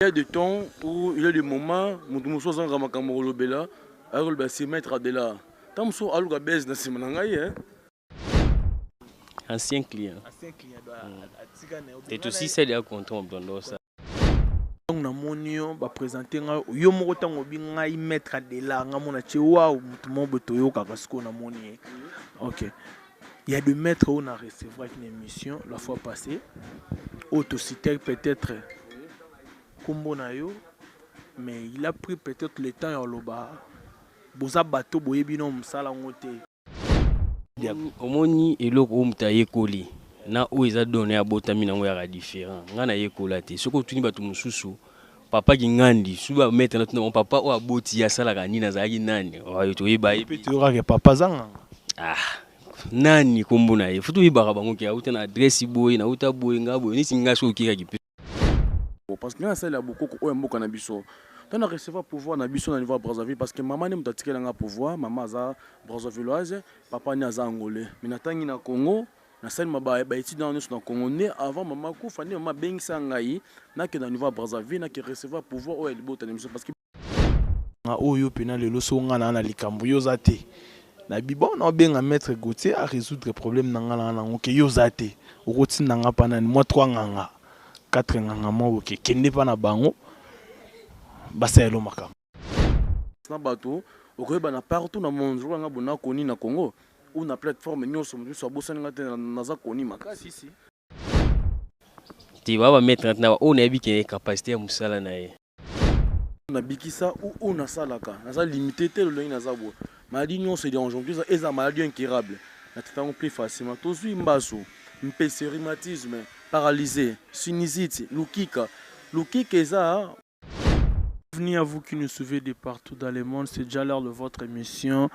Il y a des temps où il y a des moments où nous sommes en train de se mettre de là. Tant que nous sommes en train de se mettre ancien client. C'est aussi celle à contre on ça. Donc na monio ba présenter nga yo moko tango bi ngai mettre de là nga mona che waouh mutu mo boto yo kaka siko na moni. OK. Il y a des maîtres où on a recevoir une émission la fois passée. Autocité peut-être kombo na yo mais il a pris peut-être le temps ya loba. Boza bateau boyebi no musala ngote. Omoni eloko omta yekoli. Na o eza donné à botami nango ya différent. Nga na yekola te. Soko tuni batu mususu papa ki ngandi suba mettre na mon papa o aboti ya sala ka nina zaki nani. Oyo to yeba Pe to ka papa zanga. Ah nani kombo na ye. Futu yibaka bango ki auta na adresse boy na uta boy ngabo ni singa so ki ka ki. Parce que là c'est la beaucoup o mboka na biso. On a recevoir pouvoir na biso na niveau Brazzaville parce que maman ne mutatikela nga pouvoir, maman za Brazzavilloise, papa ni aza angolais. Mais natangi na Congo na scène maba ba étudiant dans le Congo né avant maman ku fani maman bengisa ngai na ke na niveau Brazzaville na ke recevoir pouvoir o elibota na parce que nga oyo pena lelo so nga na likambo yo zate na bibon na benga maître Gauthier à résoudre problème na nga na ngo ke yo zate okoti na nga pana moi 3 nganga 4 nganga mo ke kende pa na bango baselo makam na bato okoyeba na partout na monde jo nga bona koni na Congo ou na plateforme nyonso so bosani ngate na za koni makasi si ti baba mettre na on a bi capacité ya musala na ye na bikisa ou na salaka na za limité te le na za bo maladie nyonso de aujourd'hui eza maladie incurable na traitons plus facilement tozui mbaso mpese rhumatisme paralysé sinusite lukika eza. Bienvenue à vous qui nous suivez de partout dans le monde. C'est déjà l'heure de votre émission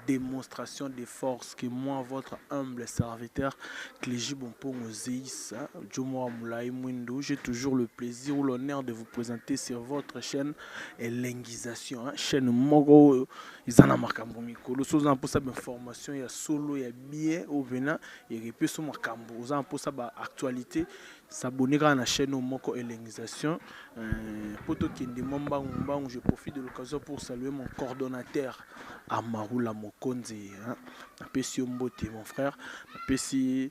démonstration des forces que moi, votre humble serviteur, Clégie Bompongo Zeis, j'ai toujours le plaisir ou l'honneur de vous présenter sur votre chaîne Linguisation. Chaîne Mogo, ils en ont marqué Mikolo. Si vous avez pour ça information, il y a solo, il y a bien au venant, il y a sur Makambo. Vous avez pour ça actualité. S'abonner à la chaîne Moko et Linguisation. Poto Kende Mamba, je profite de l'occasion pour saluer mon coordonnateur Amarula Mokonze. Napesi Mbote, mon frère. Napesi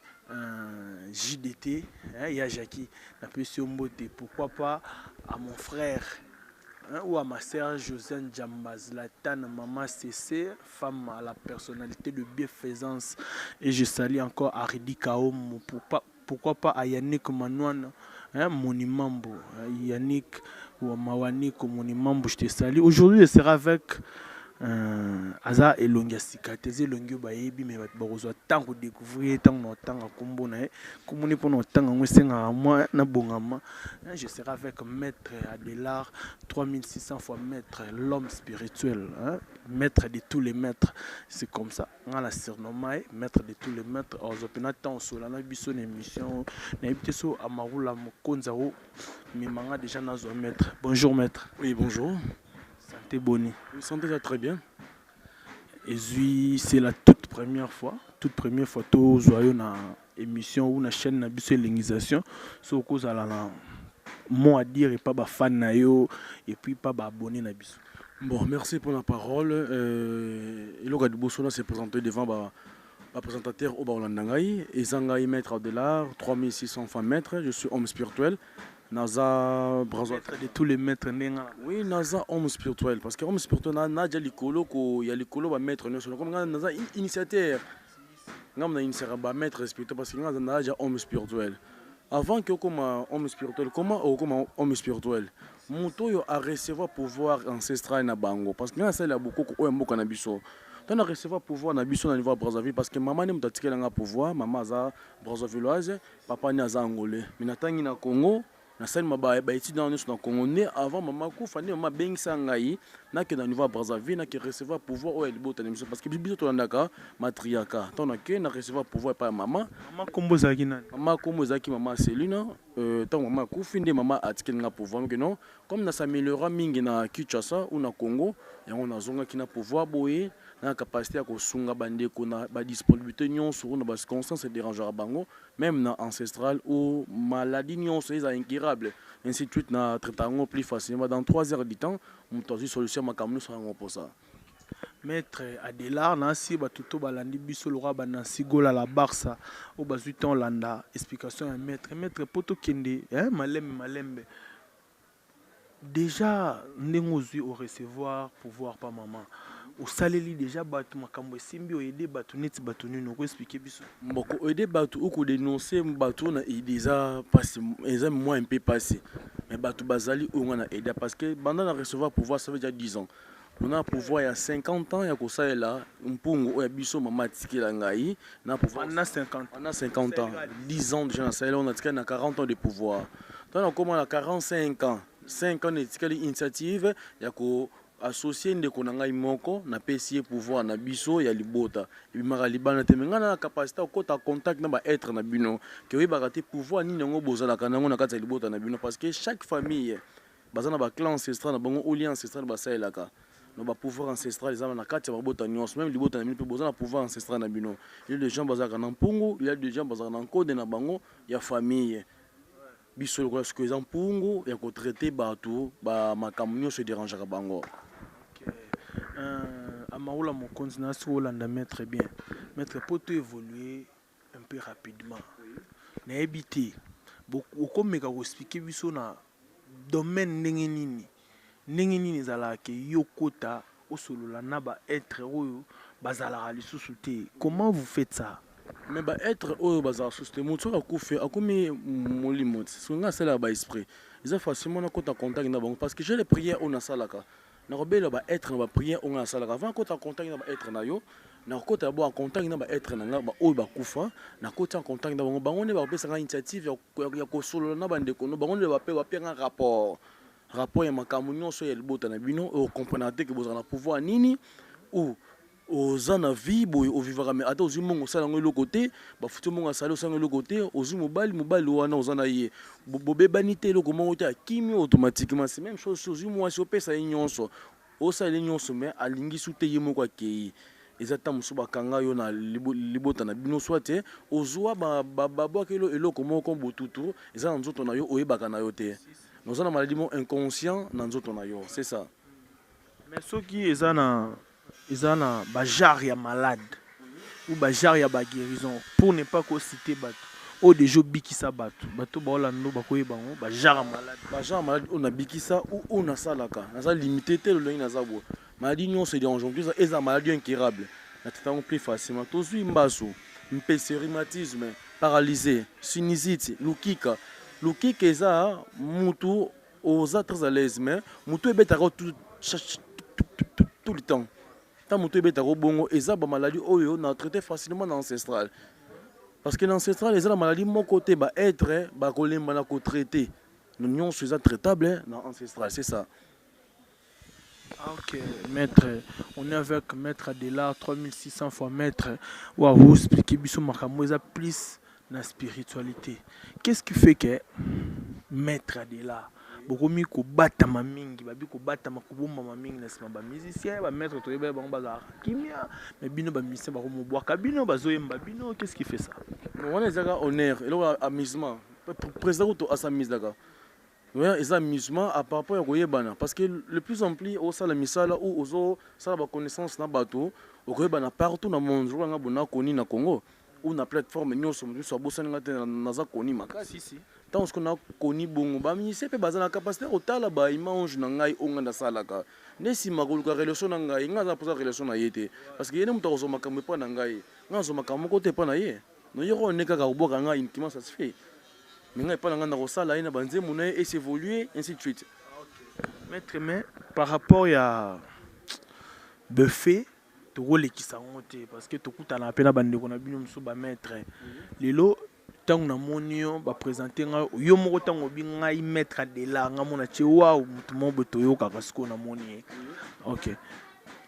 JDT, il y a Jackie. Napesi Mbote, pourquoi pas à mon frère ou à ma sœur Josiane Djambaz, maman CC, femme à la personnalité de bienfaisance. Et je salue encore Aridi Kaom, pourquoi pas à Yannick Manouane, Monimambo, Yannick ou Mawanik Monimambo, je te salue. Aujourd'hui, je serai avec Aza Elongia Sikateze, Elongia Bayebi, mais je tant que découvrir, tant que combonae, comme on est pour notre temps, on est moi, Nabongama. Je serai avec Maître Adélard, 3600 fois Maître, l'homme spirituel, Maître de tous les maîtres. C'est comme ça. On a surnommé Maître de tous les maîtres. On a tant sur la émission, on a Amarula Mokonzao, mais on a déjà notre maître. Bonjour Maître. Oui, bonjour. Santé Boni. Vous sentez ça très bien. Et puis, c'est la toute première fois tout joyeux na émission ou na chaîne na biso Linguisation. So cause à la mot à dire et pas ba fan na yo et puis pas ba abonné na biso. Bon, merci pour la parole. Et le gars de Bossona s'est présenté devant le présentateur au Baolandangaï. Et Zangaï Maître Adélard, 3600 femmes maîtres. Je suis homme spirituel. Naza Maître de tous les maîtres nenga. Oui, Naza homme spirituel. Parce que homme spirituel, Naza Likolo, il y a Likolo, maître. Comme Naza initiateur. Naza initiateur, maître spirituel. Parce que Naza homme spirituel. Avant que comme homme spirituel, comment comme homme spirituel Mouto a recevoir pouvoir ancestral na bango parce que ça il a beaucoup o mboka na biso. On a recevoir pouvoir na biso na niveau Brazzaville parce que maman ne mutatikela nga pouvoir, maman za Brazzavilloise, papa ni aza angolais. Mais natangi na Congo na scène maba ba étudiant dans le Congo né avant maman ku fani maman bengisa ngai na ke na niveau Brazzaville na ke recevoir pouvoir o elibota na biso parce que biso to landaka matriarcat. Tant que na recevoir pouvoir par maman kombo zaki nani maman kombo zaki maman Célina tant maman ku finde maman atikela nga pouvoir que non comme na s'améliora mingi na Kinshasa ou na Congo et on a zonga ki na pouvoir boyer na capacité à kosunga bandeko na ba disponibilité nyonso na ba circonstances et dérangera bango même na ancestral ou maladie nyonso eza incurable incurable. Ainsi de suite, na traitant plus facilement. Dans 3 heures du temps, on a une solution pour ça. Maître Adelar, Nancy, Batuto, Balandi, Bissolora, Banansi, Gola, la Barça, au Bazuiton, Landa, explication à maître. Maître Poto Kende, Malembe. Déjà, Nengozu au recevoir, pouvoir pas maman. Au saleli déjà, Batu, Makambo, Simbi, au aider Batu, Net, Batu, nous expliquer Bissou. Au aider Batu, ou dénoncer Batu, il déjà passé, ils moins un peu passé. Mais Batu Bazali, on a aidé parce que pendant la recevoir pouvoir, ça veut dire 10 ans. On a pouvoir il y a 50 ans, il y a ça là, on peut y biso mama tiki la ngai, na pouvoir on a 50 ans, 10 ans déjà ça là on a 40 ans de pouvoir. Donc comment on a 45 ans, 5 ans de initiative, il y a ko associé ndeko na ngai moko na pesier pouvoir na biso ya libota. Et mara libana te menga na capacité ko ta contact na ba être na bino, que oui ba rater pouvoir ni ngo bozala kana ngo na kata libota na bino parce que chaque famille bazana ba clan ancestral na bango lien ancestral ba sa elaka. Nous avons pouvoir ancestral, les gens même les bottes besoin de pouvoir ancestral na bino. Il y a des gens bazar en Pungu, il y a des gens bazar en Code na bango, il y a famille. Biso ko ce que en Pungu, il y a ko traiter bateau, ba makamnyo se dérange à bango. OK. Amaoula mon continent sur Hollande maître bien. Maître peut évoluer un peu rapidement. Na habité. Beaucoup comme ka expliquer biso na domaine nini. Ningini zalake yokota osolola na ba être oyo bazala lisusu te. Comment vous faites ça? Mais ba être oyo bazala lisusu te moto akufe akomi molimo ce nga sala ba esprit ils ont facilement na kota contact na bango parce que j'ai les prières on a salaka na robela ba être na ba prière on a salaka avant kota contact na ba être na yo na kota bo en contact na ba être na nga ba oyo ba kufa na kota en contact na bango bango ne ba pesa nga initiative ya ko solola na ba ndeko no bango ne ba pe un rapport ya makambo nyonso ya libota na bino o comprendre que vous en pouvoir nini ou aux ana vie boy au vivre mais ata ozi mongo sala ngo côté ba futu mongo sala sala ngo côté ozi mobile wana ozana ye bobebani te loko mongo ta kimi automatiquement c'est même chose ozi moi si opesa nyonso o sala nyonso mais alingi sute yemo kwa kei ezata musuba kanga yo na libota na bino soit ozwa ba kelo eloko moko botutu ezana nzoto na yo oyebaka na yo te. Nous avons maladie inconscient dans notre nayo, c'est ça. Mais ceux qui ont bajar ya malade ou bajar ya ba guérison pour ne pas ko citer batu o dejo bikisa batu ba olando ba koyeba ngo bajar malade on a bikisa ou on a salaka na ça limité tel le na zabo maladie non c'est dérangeant plus eza maladie incurable na traitement plus facilement tozui mbaso mpese rhumatisme paralysé sinusite lukika Lukika eza mutu oza très à l'aise mais mutu ebetaka tout le temps. Tant mutu ebetaka bongo eza ba maladie oyo na traité facilement dans ancestral. Parce que l'ancestral eza la maladie mon côté ba être ba kolemba na ko traiter. Nous nyons c'est traitable dans ancestral, c'est ça. Ok, maître, on est avec maître Adelar 3600 fois maître. Waouh, expliquer biso makambo eza plus la spiritualité. Qu'est-ce qui fait que maître Adelar bokomi ko batama mingi babi ko batama ko bomba mingi na sima ba musicien ba maître to yeba bango bazara kimia mais bino ba musicien ba ko mobwaka bino bazoyemba bino qu'est-ce qui fait ça? On est zaka honneur et là amusement président to asamise daga. Ouais, ils amusement à par rapport à koyebana parce que le plus en plus au sala misala ou ozo sala ba connaissance na bato o koyebana partout na monde jo nga bona koni na Congo. Ou na plateforme nyonso mutu so bosana ngate naza koni makasi si tant ce qu'on a koni bongo ba ministère pe bazana capacité otala ba image na ngai onga na salaka nesi makolu ka relation na ngai ngaza posa relation na yete parce que yene mutu ko makambo pa na ngai ngazo makambo ko te pa na ye no yoro ne kaka boka ngai intima ça se fait mais ngai pa na ngana ko sala ina banze muna et s'évoluer ainsi de suite. Maître mais par rapport à buffet parce que tout le monde a bande qu'on a bien muso ba maître lelo tant na monio ba présenter nga yo moko tango bi ngai maître Adelar nga mona che wa mutu mo boto yo ka parce qu'on a moni. OK,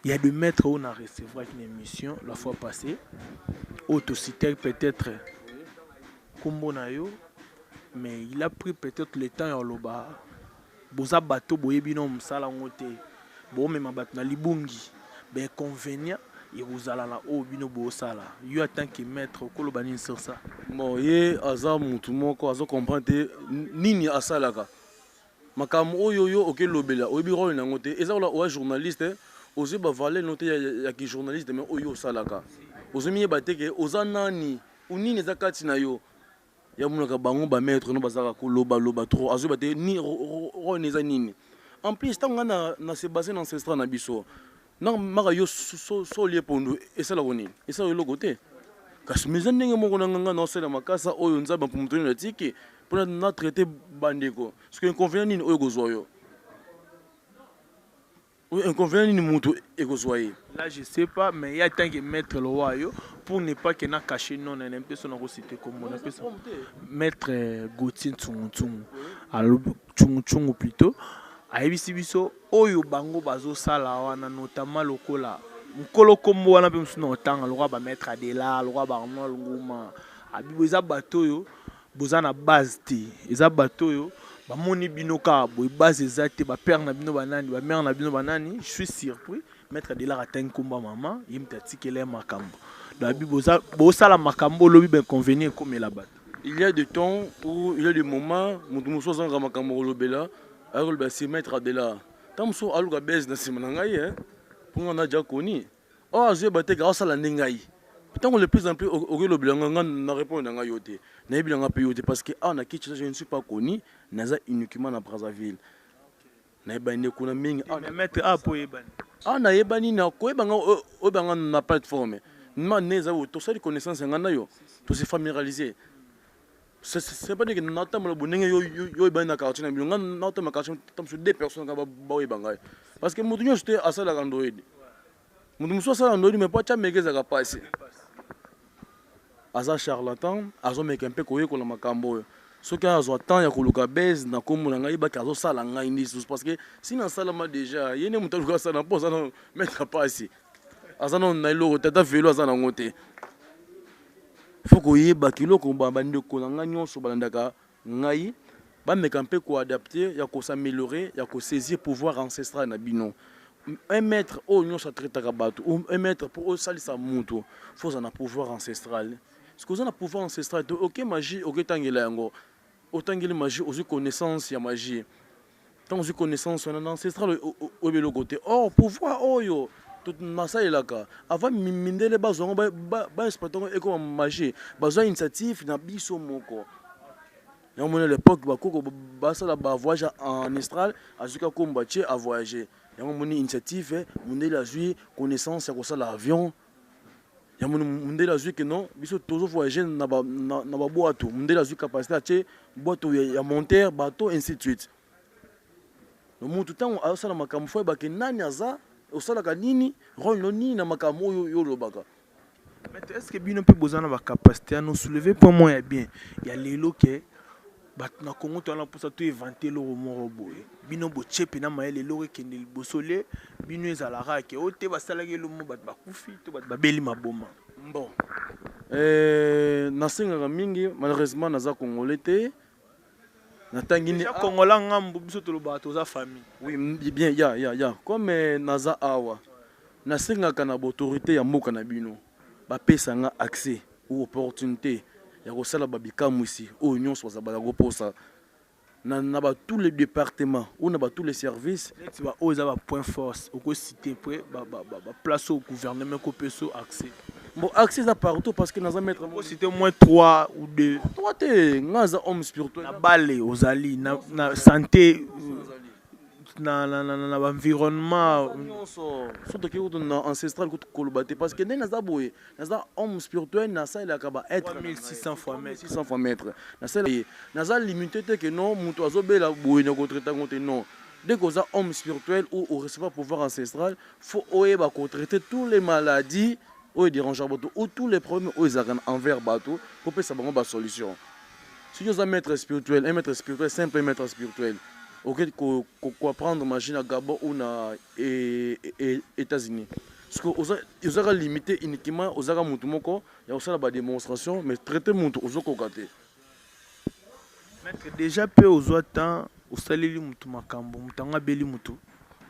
il y a des maîtres on a recevoir une émission la fois passée autocité peut-être kombo na yo mais il a pris peut-être le temps ya loba boza bato boyebi no msala ngote bo mema bato na libungi. Ben convenient et vous allez là au bino bosala yo en tant que maître okolo bani sur ça. Bon ye aza mutu moko azo comprendre nini asalaka makambo oyo yo okelobela oyebi role nango te eza ola oya journaliste ozo ba valeur note ya ki journaliste mais oyo osalaka ozo miyeba te ke oza nani unini eza kati na yo ya munaka bango ba maître no bazaka koloba loba trop azo ba te ni role eza nini en plus tanga na se baser dans ancestral na biso na maka yo so lie pondo esala ko nini esala yo loko te kasi meza ndenge moko na nganga na osala makasa oyo nzaba mpumutoni na tiki pour na traiter bandeko parce que inconvénient nini oyo kozwa yo inconvénient nini mutu ekozwa ye Là je sais pas mais il y a tant que maître le roi yo pour ne pas que na caché non na un peu son cité comme on appelle ça maître Gauthier Tsungu alors Tsungu plutôt ayebisi biso oyo bango bazo sala wana notamment lokola mukolo kombo wana pe msuna otanga lokwa ba maître Adela lokwa ba Arnold Nguma abibo eza bato yo boza na base te eza bato yo bamoni bino ka boy base eza te ba père na bino banani ba mère na bino banani je suis surpris maître Adela atanga komba maman yimta tikele makambo da bibo za bo sala makambo lobi ben convenir comme la bato. Il y a des temps où il y a des moments mutu muso zanga makambo lobela alors ben c'est maître Adela tamso aluka base na sima na ngai hein pour on a déjà connu oh azo baté ka osala ndengai tant le plus en plus au le blanc na répondre na ngai yote na yebi nga pe yote parce que na kitchen je ne suis pas connu naza uniquement na Brazzaville na yebane kuna mingi na maître a po yebane na yebani na ko yebanga o banga na plateforme ma neza o to sali connaissance ngana yo to se familiariser c'est pas que na tamala bonenge yo yebani na quartier na bilonga na tamala quartier tam sur deux personnes ka ba yebanga parce que mutu nyosite asala Android mutu muso asala Android mais pas chamegeza ka passer aza charlatan azo meka mpe koyekola makambo oyo soki azwa temps ya koluka base na kombo na ngai baki azosala ngai ndi lisusu parce que si nasalama déjà ye nde moto aluka asala mpo aza na mettre pasi aza na eloko tata velo aza nango te fo koyeba kiloko bandeko na ngai nyonso balandaka ngai bameka mpe koadapte ya kosaméliorer ya kosaisir pouvoir ancestral na bino un maître oyo nyonso atraitaka bato un maître mpo osalisa moto fo oza na pouvoir ancestral parce que oza na pouvoir ancestral te oke magie oketangela yango otangeli magie ozwi connaissance ya magie ntango ozwi connaissance wana na ancestral oyebi eloko te or pouvoir oyo nasalelaka avant mindele bazwa yango baexploite yango ekoma magie bazwa initiative na biso moko yango moni à l'époque bakoko basala bavoyage en astral azwika komba tie avoyager yango moni initiative mondele azwi connaissance ya kosala avion ya mondele azwi ke non biso tozo voyager na babwato mondele azwi capacité atie bwato ya monteur bateau ainsi de suite mutu ntango azosala makambo fo yebake nani aza osalaka nini role no nini na makambo oyo yo olobaka. Mais est-ce que bino mpe bozana ba capacité à nous soulever point moi ya bien ya lelo ke bato na Congo to na posa to inventer lo moko boye bino bo chepe na mayele lo kende bosole bino ezalaka ke o te basalaki lo mo bato bakufi to bato babeli maboma bon nasengaka mingi malheureusement naza congolais te natangini congolais ngambo biso to lo bato za famille oui bien ya comme naza awa nasengaka na autorité ya mboka na bino bapesa nga accès ou opportunité ya kosala babikamu ici oyo nyonso bazabaka koposa na ba tous les départements ou na ba tous les services tu vas oser ba point force au cité près ba place au gouvernement ko peso accès bon accès à partout parce que naza mettre au cité au moins 3 ou 2 3 te ngaza homme spirituel na balé ozali na santé na environnement surtout que na ancestral ko kolobate parce que naza boye naza homme spirituel na ça il a kaba être 1600 fois mètre 600 fois mètre na ça naza limité te que non muto azobela boye na ko traiter ngote non dès que ça homme spirituel ou au recevoir pouvoir ancestral faut oyeba ko traiter toutes les maladies ou déranger bateau ou tous les problèmes où ils ont envers bateau pour que ça bango ba solution si vous avez un maître spirituel simple un maître spirituel ok quoi prendre machine à Gabon ou na États-Unis parce que ils ont limité uniquement aux ara mutu moko ya osala ba démonstration mais traiter mutu ozoko kate maître déjà peu aux temps osaleli mutu makambo mutanga beli mutu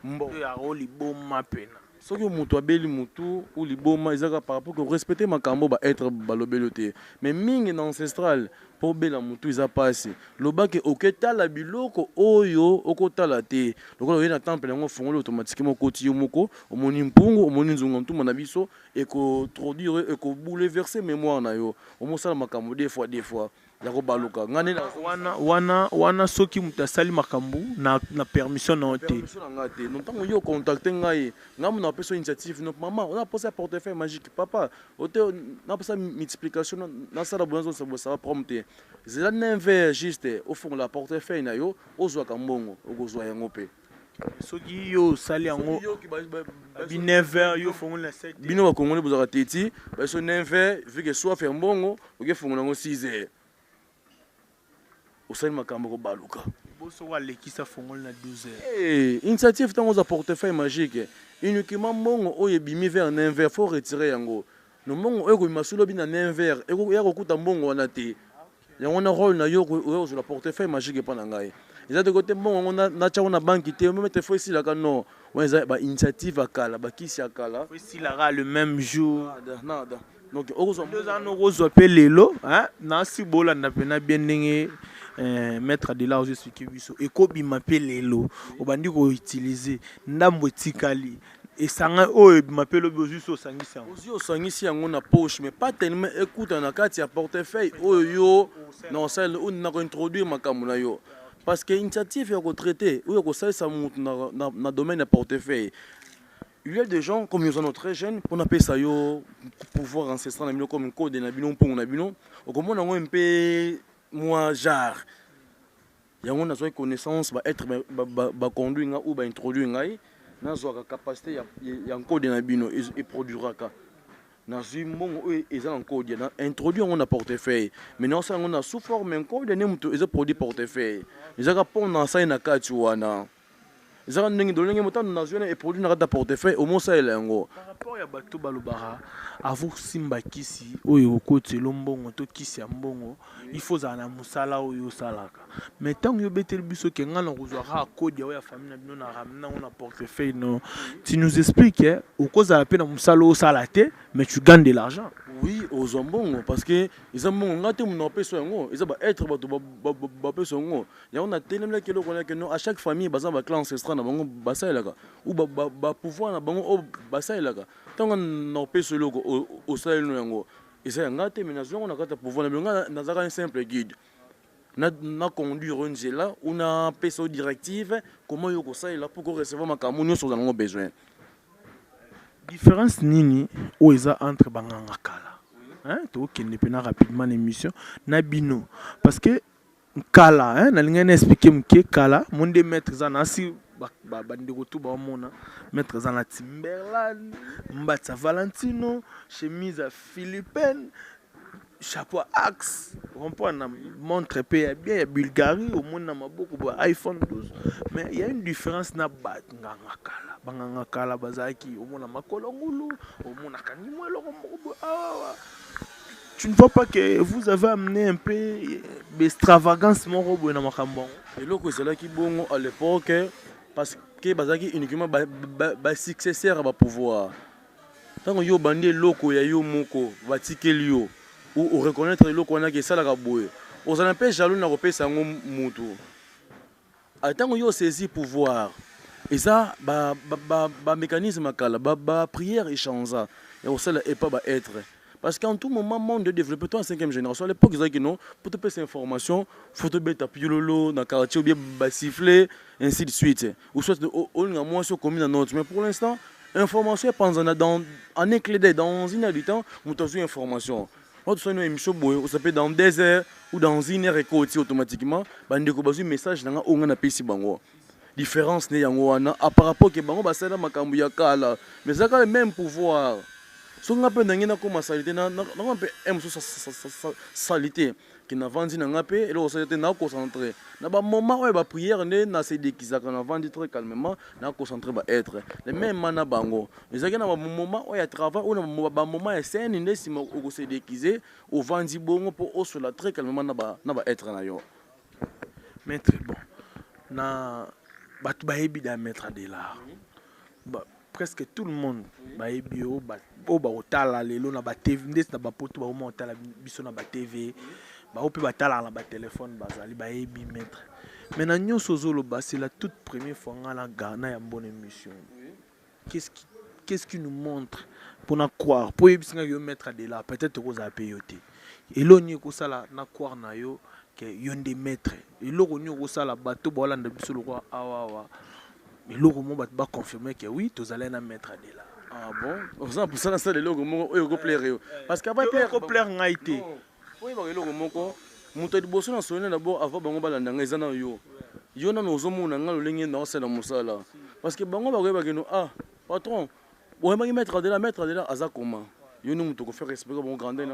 mbo ya roli bomma pena Ce que moto abeli moto ou liboma ezaka par rapport que respecter makambo ba être balobeloté mais mingi na ancestral pour bela moto isa passe lobake oketala biloko oyo okotala te lokolo yena temple ngo fongolo automatiquement koti yo moko omoni mpungu omoni nzunga ntuma na biso et ko introduire et ko bouleverser mémoire na yo omosala makambo des fois ya ko baluka ngane na wana soki mutu asali makambo na permission na te permission na ngate non tango yo contacter ngai ngamu na peso initiative no maman on a posé un portefeuille magique papa ote na posé multiplication na sala bonzo ça va prompter zela n'inver juste au fond la portefeuille na yo ozwa kambongo okozwa yango pe soki yo sali yango bi 9h yo fongola na 7 bino ba kongole bozaka teti ba so 9h vu que soit faire mbongo oke fongola ngo 6h osali makambo ko baluka boso wa lekisa fongola na 12h initiative tango za portefeuille magique uniquement mbongo oyo ebimi vers 9h faut retirer yango no mbongo oyo ko masulo bi na 9h eko ya kokuta mbongo wana te yango na rôle na yo oyo sur la portefeuille magique pa na ngai eza de côté mbongo na cha na banque te même te faut ici la kano ouais ba initiative akala ba kisi akala faut ici la le même jour nada donc okozwa 2 ans okozwa pe lelo hein na sibola na pena bien ndenge mettre de là aux expliquer biso ekobima pe lelo obandi ko utiliser ndambo etikali esanga oyo mapelo bozuso sangisi yango na poche mais pas tellement écoute na kati ya portefeuille oyo non celle où na ko introduire makambo na yo parce que initiative ya ko traiter ou ya ko salisa mutu na domaine ya portefeuille. Il y a des gens comme nous sommes très jeunes on appelle ça yo pouvoir ancestral na bino comme un code na bino mpongo na bino okomona ngo un peu moi genre yango na zo connaissance ba être ba conduire nga ou ba introduire ngai na zo ka capacité ya code na bino et produira ka na zo mbongo e eza en code na introduire on a portefeuille mais non ça on a sous forme un code ne mutu eza produit portefeuille ezaka pona ça na kati wana ezaka ndenge dolenge motano na zo na et produit na kata portefeuille au moins ça elengo par rapport ya bato balobara avo simba kisi oyo okotelo mbongo to kisi ya mbongo il faut za na musala oyo salaka mais tant yo betel biso ke ngana kozwaka code ya famille na bino na ramena on a portefeuille non tu nous expliques okoza la peine musala o salate mais tu gagnes de l'argent oui aux mbongo parce que ils ont mbongo ngate mu na peso yango ils ba être bato ba peso yango ya on a tellement que lokona que non à chaque famille baza ba clan ancestral na bango basalaka ou ba pouvoir na bango o basalaka tant na peso loko au sale no yango eza ngate menation on a kata pouvoir na binga na zaka un simple guide na conduire une zela on a peso directive comment yo ko sala pour ko recevoir makambo nyo so za ngo besoin différence nini o eza entre banganga kala hein to kende pena rapidement l'émission na bino parce que kala hein na linga na expliquer mke kala monde maître za na si bandeko tout ba mona maître za na Timberland Mbatsa Valentino chemise philippine chapeau axe rempart na montre pe bien ya Bulgarie au monde na maboko ba iPhone 12 mais il y a une différence na banganga kala banganga kala bazaki au monde na makolongulu au monde na kanimwelo tu ne vois pas que vous avez amené un peu d'extravagance mon robot na makambo et loko c'est là qui bongo à l'époque parce que bazaki uniquement ba successeur ba pouvoir tant yo bandé loko ya yo moko batikeli yo ou reconnaître loko wana ke sala ka boye aux empêche jaloux na repesa ngo mutu tant yo saisi pouvoir et ça ba mécanisme kala ba prière échange et au sala et pas ba être parce qu'en tout moment monde de développer toi en 5e génération à l'époque ils disaient que non pour te passer information faut te mettre à piololo dans quartier ou bien siffler ainsi de suite ou soit on a moins sur commune en autre mais pour l'instant information dans en éclairé dans une heure du temps on t'a eu information on te une émission boy ça peut dans 2 heures ou dans 1 heure et côté automatiquement bandeko bazu message nga on na pesi bango différence ne yango wana à par rapport que bango basala makambu ya kala mais ça a le même pouvoir so ngape ndenge na koma salité na ngape emso salité qui na vandi na ngape et le salité na concentrer na ba moment ouais ba prière ne na se dékizaka na vandi très calmement na concentrer ba être le même mana bango mais ça na ba moment ouais à travail ou na ba moment et scène ne si ko se dékiser au vandi bongo pour au sur la très calmement na ba être na yo maître bon na batu ba hebi da mettre de l'art presque tout le monde bayebi o bakotala lelo na batv ndesi na bapoto baoma otala biso na batv baope batalaka na batelefone bazali bayebi maître. Mais na nyonso ozoloba c'est la toute première fois nga na Ghana ya bonne émission. Qu'est-ce qui nous montre pour na croire pour yebisanga yo maître de là peut-être koza pe yo te eloni ekosala na croire na yo que yo nde maître eloko ni okosala bato baolanda biso lokwa awawa eloko mo bato baconfirmer que oui tozali na maître de là. Ah bon oza posala ça eloko moko oyo koplaire yo parce que koplaire ngai te oyo eloko moko moto ya liboso na soni d'abord avant bango balanda ngai eza na yo nano ozomona nga lolenge naosala mosala parce que bango bakoyebaki no patron oyebaki maître de là aza comment yo ni moto kofaire respect bango grandeur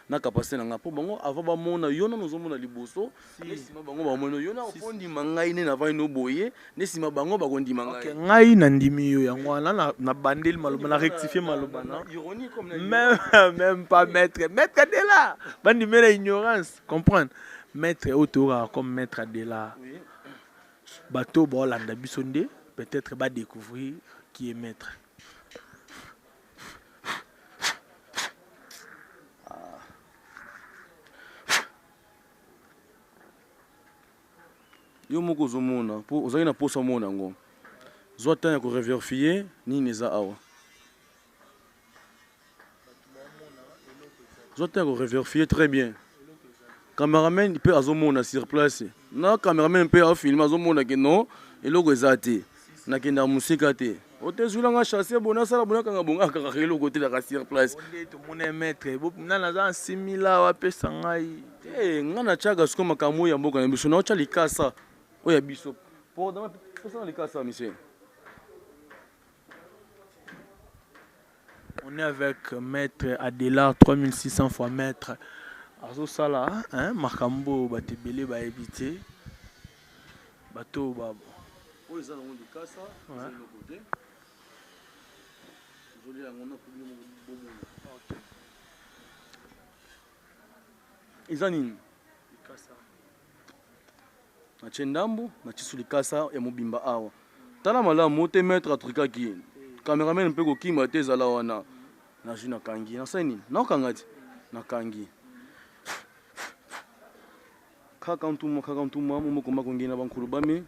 na capacité na nga mpo bango avant bamona yo nano ozomona liboso nesima bango bamona yo na okondima ngai ne navai no boye nesima bango bakondima ngai ngai nandimi yo yango wana na bandeli maloba na rectifier maloba na ironie comme même pas maître de là bandimi na ignorance comprendre maître autour comme maître de là bato baolanda biso nde peut-être découvrir qui est maître. Yo moko ozomona po ozali na posa mona yango zwa temps ya koreverifier nini eza awa zwa temps ya koreverifier très bien cameraman mpe azomona sur place na cameraman mpe afilme azomona ke non eloko eza te nakenda mosika te otezwilanga chasse bona asala bonakanga bongaka kaka eloko otelaka sur place tomona maître nana aza nsimila awa apesa ngai nga na tiaka siko makambo oyo ya mboka na biso naotya likasa oya biso po dama pesa na likasa monsieur. On est avec maître Adela 3600 fois maître azo sala hein makambo batebele ba éviter bato babo oyo za na likasa c'est le côté joli ya ngona pour nous bomo izanini likasa na chendambo na tisu likasa ya mobimba awa tala malamu te maître atrikaki cameraman mpe kokima te ezala wana na jus na kangi na sani naokanga ti na kangi kaka ntuma momokoma kongena bankulu bame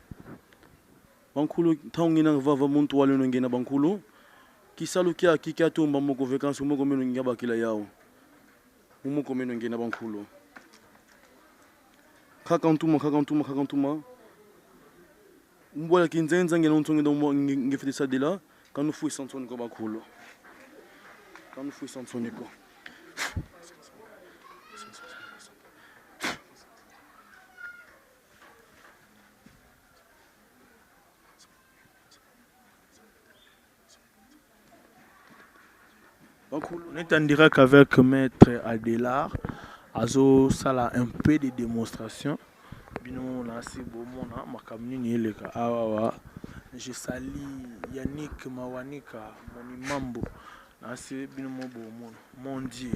bankulu ntango vava muntu wale nongena bankulu kisaluki akiki atumba moko vacances moko meno ngia bakila yao momoko meno ngena bankulu kaka ntuma mbwala kinzenza ngena ntonge ndo ngefete sadela kanu fu sansoni ko bankulu kanu fu sansoni ko on est en direct avec maître Adelar azo sala un peu de démonstration bino na si bomona makamni ni eleka awa je sali Yannick Mawanika moni mambo na si bino mo bomona mon dieu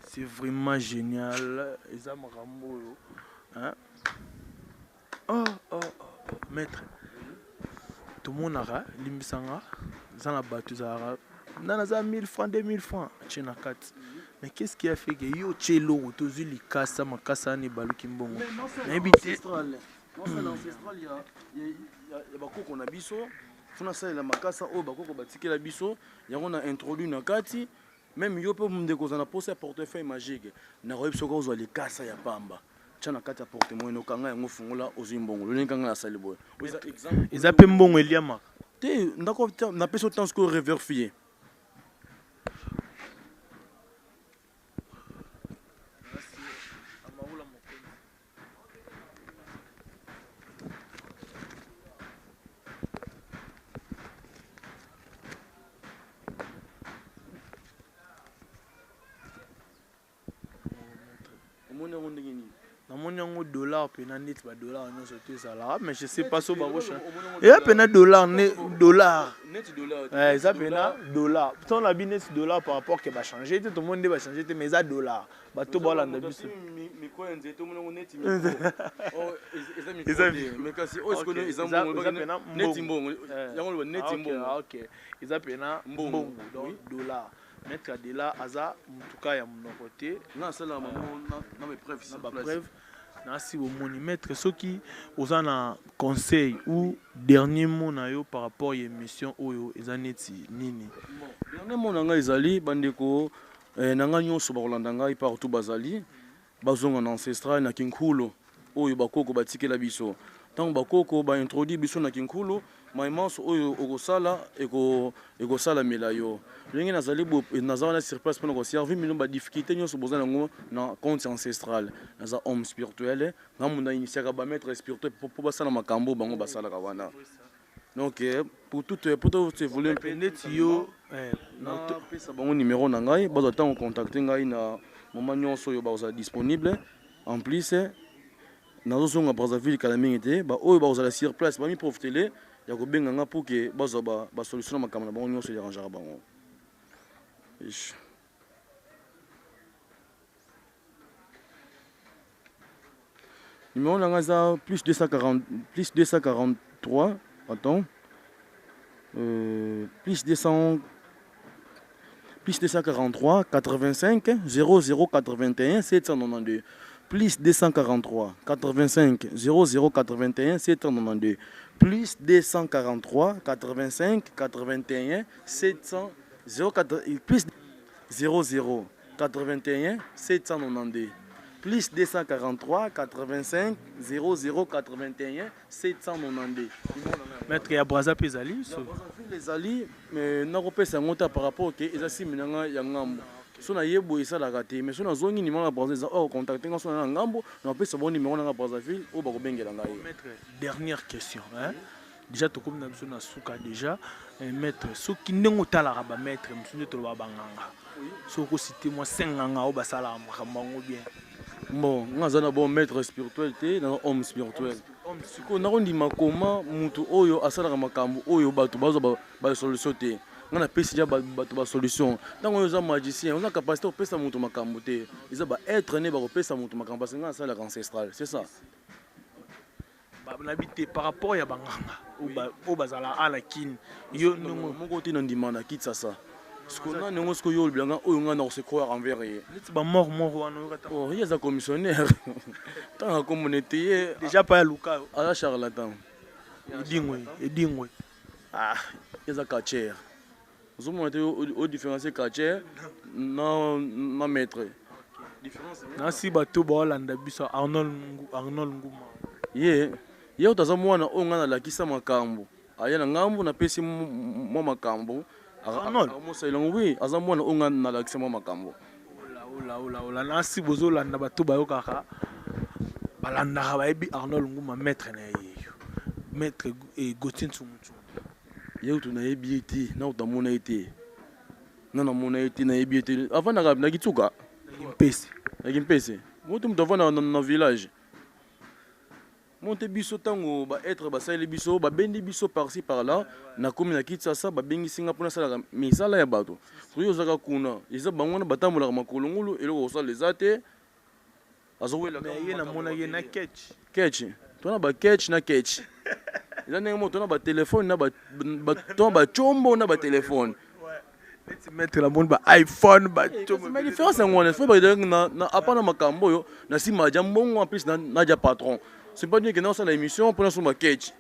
c'est vraiment génial eza makambo hein oh maître tout le monde a limbisanga zana batu zara nana za 1000 francs 2000 francs chena kat mais qu'est-ce qui a fait que yo chelo tozu likasa makasa ni baluki mbongo na ebité ancestral ya bakoko na biso funa salela makasa oyo bakoko batikela biso yango na introduit na kati même yo pe ndeko za na posa portefeuille magique na royeb soko ozwa likasa ya pamba tchana kati ya porte-monnaie no kanga yango fungola ozimbongo lo nkanga na sali boy oza exemple eza pe mbongo eliama te ndako na peso temps ko reverifier omone ndenge nini namoni dollar pena net ba dollar non sauté ça là mais je sais pas so ba roche et pena dollar net dollar ça pena dollar ton la net dollar par rapport que va changer tout le monde va changer mais ça dollar ba to ba landa biso miko nze to mona net miko oh mais kasi oh est-ce que ils ont net mbongo yango net mbongo OK ils a pena mbongo donc dollar mettre de là aza mutuka ya monokote na sala na mes preuves na preuve na si au monimètre ceux qui aux un conseil ou dernier mot na yo par rapport à émission oyo ezaneti nini dernier mot na nga ezali bandeko na nga nyonso ba kolanda ngai partout bazali bazonga na ancestral na kinkulu oyo bakoko batikela biso tant bakoko ba introduit biso na kinkulu maimanso oyo okosala ekosala melayo ndenge nazali nazala na sur place pour nous servir mais ba difficulté nyonso bozana ngo na compte ancestral naza homme spirituel ngamuna initiaka ba maître spirituel pour basala makambo bango basala kawana donc pour tout évoluer net yo na pesa bango numéro na ngai bazo tango contacter ngai na moment nyonso yo baza disponible en plus nazozonga Brazzaville kala mingi te ba oyo bazala sur place ba mi profiter ya ko benga nga pour que bazo ba solution na makambo na bango nyonso déranger bango. Numéro là plus 243 attends plus 243 85 0081 792 plus 243 85 0081 792 plus 243 85 81 700 plus 00 81 792 plus 243 85 00 81 792 maître ya Brazzaville ezali les ali mais nakopesa ngota par rapport que ezasi minanga ya ngambo so na yebo esalaka te mais so na zongi numéro ya Brazzaville oh contacter nga so na ngambo na pesa bon numéro na Brazzaville o ba kobengela ngai maître dernière question hein déjà to comme na biso na suka déjà maître so ki ndenge otalaka ba maître msunde to ba banganga so ko citer moi 5 nganga o basala makambo bien bon ngaza na bon maître spirituel te na homme spirituel siko nakondima koma mutu oyo asalaka makambo oyo bato bazo ba solution te ngana pesi ja bato ba solution ntango oyo za magicien on a capacité opesa mutu makambo te eza ba être ne ba kopesa mutu makambo parce que ngana asalaka ancestral c'est ça nabite par rapport ya banganga o bazala ala kin yo ndongo moko te na ndima na kitsa ça ce qu'on a nengo ce que yo bilanga oyo ngana ko se croire envers ye neti ba mort wana oh il y a un commissionnaire tant comme on était déjà pas luka à charlatan edingwe ah il y a catcher nous on était au différencier catcher na maître différence na si bato ba landa biso Arnold Nguma ye utaza mwana o ngana lakisa makambo aya na ngambo na pesi mo makambo amosailongo oui aza mwana o ngana na lakisa mo makambo ola na si bozolanda bato bayokaka balandaka bayebi Arnold Nguma maître na yeyo maître Gauthier Tsumutu ye utu na yebi ete na utamona ete na mona ete na yebi ete avant na kitsuka mpese moto mutava na village monte biso tango ba être basali biso ba bendi biso par-ci par-là na komi na Kinshasa ba bengi singa pona sala misala ya bato kuyo zaka kuna iza bangwana batambola makolongulu eloko osala ezate azowela mais ye na mona ye na ketch tona ba ketch na ketch eza ndenge moto na ba téléphone na ba tona ba chombo na ba téléphone mettre la monde ba iPhone ba chombo mais différence ngone faut ba na apana makambo yo na si maja mbongo en plus na ja patron. C'est pas dire que dans la émission pour nous catch.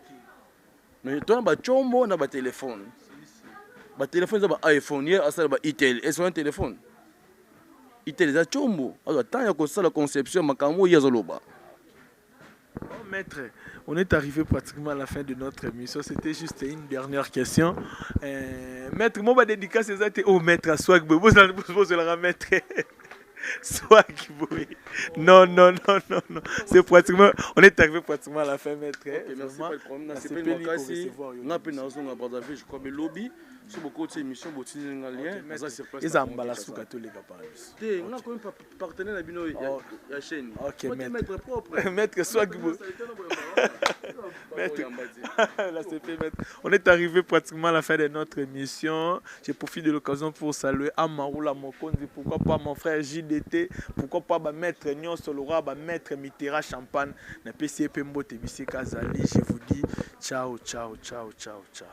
Mais toi ba chombo na ba téléphone. Ba téléphone ba iPhone hier à ça ba Itel et sur un téléphone. Itel za chombo. Alors tant ya ko ça la conception makambo ya zoloba. Maître, on est arrivé pratiquement à la fin de notre émission. C'était juste une dernière question. Maître, moi, ma dédicace, c'est oh, maître, à Swag, vous la maître. Swag, boy. Non. C'est pratiquement, on est arrivé pratiquement à la fin, maître. Okay, merci pas le problème. C'est pas une occasion. On a pu nous en Brazzaville, je crois, mais lobby. Si beaucoup de émissions, beaucoup de liens, ils ont emballé catholique à Paris. Tu as quand même partenaire à la chaîne. Ok, maître propre. Maître soit on est arrivé pratiquement à la fin de notre émission. Je profite de l'occasion pour saluer Amaoula Mokonzi, pourquoi pas mon frère JDT, pourquoi pas maître Nyon Solora, maître Mitera Champagne, na PCP Mbote Bissé Kazali. Je vous dis ciao, ciao, ciao, ciao, ciao.